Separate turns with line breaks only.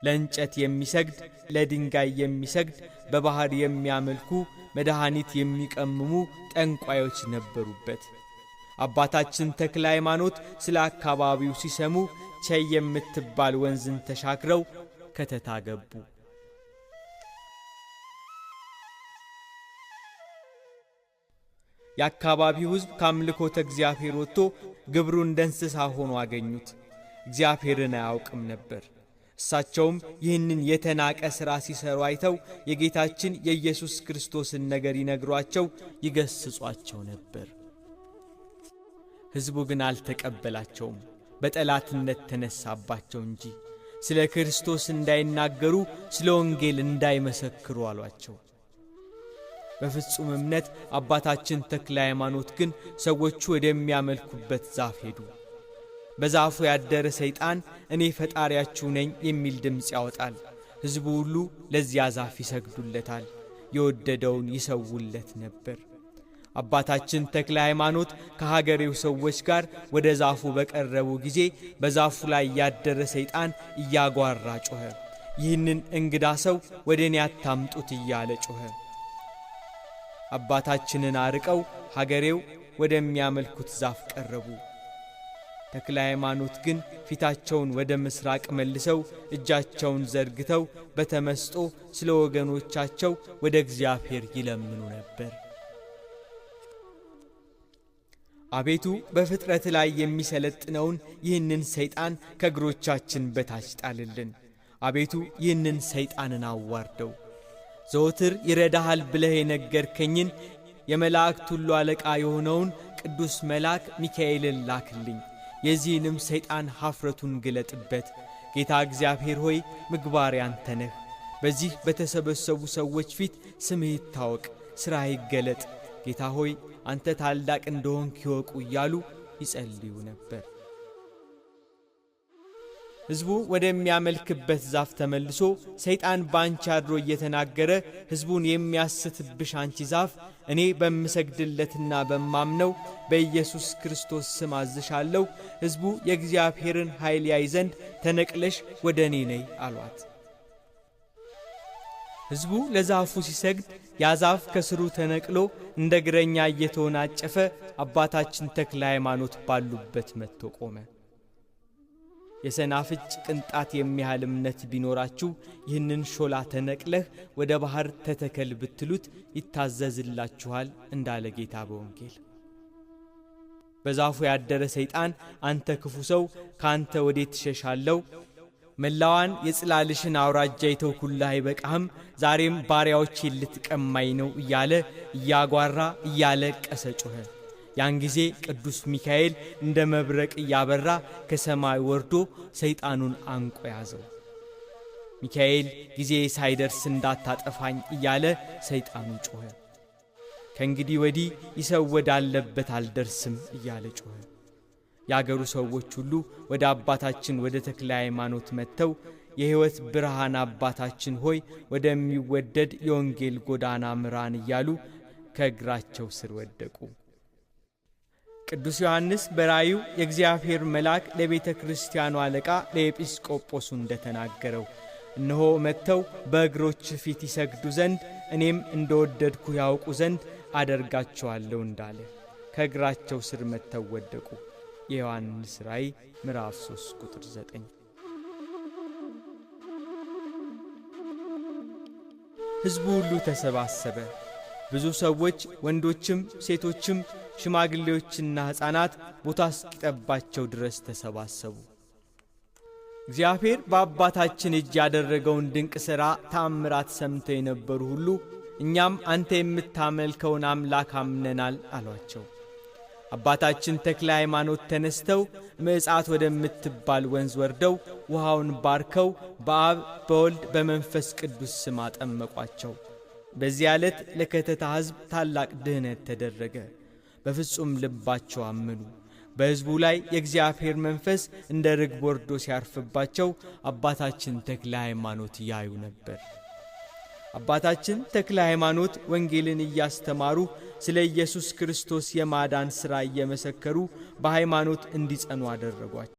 ለእንጨት የሚሰግድ ለድንጋይ የሚሰግድ በባህር የሚያመልኩ መድኃኒት የሚቀምሙ ጠንቋዮች ነበሩበት። አባታችን ተክለ ሃይማኖት ስለ አካባቢው ሲሰሙ ቸይ የምትባል ወንዝን ተሻግረው ከተታ ገቡ። የአካባቢው ሕዝብ ከአምልኮተ እግዚአብሔር ወጥቶ ግብሩ እንደ እንስሳ ሆኖ አገኙት። እግዚአብሔርን አያውቅም ነበር። እሳቸውም ይህንን የተናቀ ሥራ ሲሰሩ አይተው የጌታችን የኢየሱስ ክርስቶስን ነገር ይነግሯቸው ይገስጿቸው ነበር። ሕዝቡ ግን አልተቀበላቸውም፣ በጠላትነት ተነሳባቸው እንጂ ስለ ክርስቶስ እንዳይናገሩ ስለ ወንጌል እንዳይመሰክሩ አሏቸው። በፍጹም እምነት አባታችን ተክለ ሃይማኖት ግን ሰዎቹ ወደሚያመልኩበት ዛፍ ሄዱ። በዛፉ ያደረ ሰይጣን እኔ ፈጣሪያችሁ ነኝ የሚል ድምፅ ያወጣል። ሕዝቡ ሁሉ ለዚያ ዛፍ ይሰግዱለታል፣ የወደደውን ይሰውለት ነበር። አባታችን ተክለ ሃይማኖት ከሀገሬው ሰዎች ጋር ወደ ዛፉ በቀረቡ ጊዜ በዛፉ ላይ ያደረ ሰይጣን እያጓራ ጮኸ። ይህንን እንግዳ ሰው ወደ እኔ አታምጡት እያለ ጮኸ። አባታችንን አርቀው ሀገሬው ወደሚያመልኩት ዛፍ ቀረቡ። ተክለ ሃይማኖት ግን ፊታቸውን ወደ ምስራቅ መልሰው እጃቸውን ዘርግተው በተመስጦ ስለ ወገኖቻቸው ወደ እግዚአብሔር ይለምኑ ነበር። አቤቱ በፍጥረት ላይ የሚሰለጥነውን ይህንን ሰይጣን ከእግሮቻችን በታች ጣልልን። አቤቱ ይህንን ሰይጣንን አዋርደው። ዘወትር ይረዳሃል ብለህ የነገርከኝን የመላእክት ሁሉ አለቃ የሆነውን ቅዱስ መልአክ ሚካኤልን ላክልኝ። የዚህንም ሰይጣን ኀፍረቱን ግለጥበት። ጌታ እግዚአብሔር ሆይ ምግባር ያንተ ነህ። በዚህ በተሰበሰቡ ሰዎች ፊት ስምህ ይታወቅ፣ ሥራህ ይገለጥ። ጌታ ሆይ አንተ ታላቅ እንደሆንክ ይወቁ እያሉ ይጸልዩ ነበር። ሕዝቡ ወደሚያመልክበት ዛፍ ተመልሶ ሰይጣን ባንቺ አድሮ እየተናገረ ሕዝቡን የሚያስትብሽ አንቺ ዛፍ እኔ በምሰግድለትና በማምነው በኢየሱስ ክርስቶስ ስም አዝሻለሁ፣ ሕዝቡ የእግዚአብሔርን ኃይል ያይ ዘንድ ተነቅለሽ ወደ እኔ ነይ አሏት። ሕዝቡ ለዛፉ ሲሰግድ ያ ዛፍ ከስሩ ተነቅሎ እንደ እግረኛ እየተወናጨፈ አባታችን ተክለ ሃይማኖት ባሉበት መጥቶ ቆመ። የሰናፍጭ ቅንጣት የሚያህል እምነት ቢኖራችሁ ይህንን ሾላ ተነቅለህ ወደ ባህር ተተከል ብትሉት ይታዘዝላችኋል እንዳለ ጌታ በወንጌል። በዛፉ ያደረ ሰይጣን አንተ ክፉ ሰው ካንተ ወዴት ትሸሻለሁ? መላዋን የጽላልሽን አውራጃ የተውኩልህ አይበቃህም? ዛሬም ባሪያዎቼን ልትቀማኝ ነው እያለ እያጓራ እያለቀሰ ጮኸ። ያን ጊዜ ቅዱስ ሚካኤል እንደ መብረቅ እያበራ ከሰማይ ወርዶ ሰይጣኑን አንቆ ያዘው። ሚካኤል ጊዜ ሳይደርስ እንዳታጠፋኝ እያለ ሰይጣኑ ጮኸ። ከእንግዲህ ወዲህ ይሰው ወዳለበት አልደርስም እያለ ጮኸ። የአገሩ ሰዎች ሁሉ ወደ አባታችን ወደ ተክለ ሃይማኖት መጥተው የሕይወት ብርሃን አባታችን ሆይ ወደሚወደድ የወንጌል ጎዳና ምራን እያሉ ከእግራቸው ስር ወደቁ። ቅዱስ ዮሐንስ በራዩ የእግዚአብሔር መልአክ ለቤተ ክርስቲያኑ አለቃ ለኤጲስቆጶሱ እንደተናገረው እነሆ መጥተው በእግሮች ፊት ይሰግዱ ዘንድ እኔም እንደወደድኩ ያውቁ ዘንድ አደርጋቸዋለሁ እንዳለ ከእግራቸው ስር መጥተው ወደቁ። የዮሐንስ ራእይ ምዕራፍ 3 ቁጥር 9። ሕዝቡ ሁሉ ተሰባሰበ። ብዙ ሰዎች ወንዶችም ሴቶችም ሽማግሌዎችና ሕፃናት ቦታ እስኪጠባቸው ድረስ ተሰባሰቡ። እግዚአብሔር በአባታችን እጅ ያደረገውን ድንቅ ሥራ ተአምራት ሰምተው የነበሩ ሁሉ እኛም አንተ የምታመልከውን አምላክ አምነናል አሏቸው። አባታችን ተክለ ሃይማኖት ተነስተው ምዕጻት ወደምትባል ወንዝ ወርደው ውሃውን ባርከው በአብ በወልድ በመንፈስ ቅዱስ ስም አጠመቋቸው። በዚያ ዕለት ለከተታ ሕዝብ ታላቅ ድኅነት ተደረገ። በፍጹም ልባቸው አመኑ። በሕዝቡ ላይ የእግዚአብሔር መንፈስ እንደ ርግብ ወርዶ ሲያርፍባቸው አባታችን ተክለ ሃይማኖት ያዩ ነበር። አባታችን ተክለ ሃይማኖት ወንጌልን እያስተማሩ ስለ ኢየሱስ ክርስቶስ የማዳን ሥራ እየመሰከሩ በሃይማኖት እንዲጸኑ አደረጓቸው።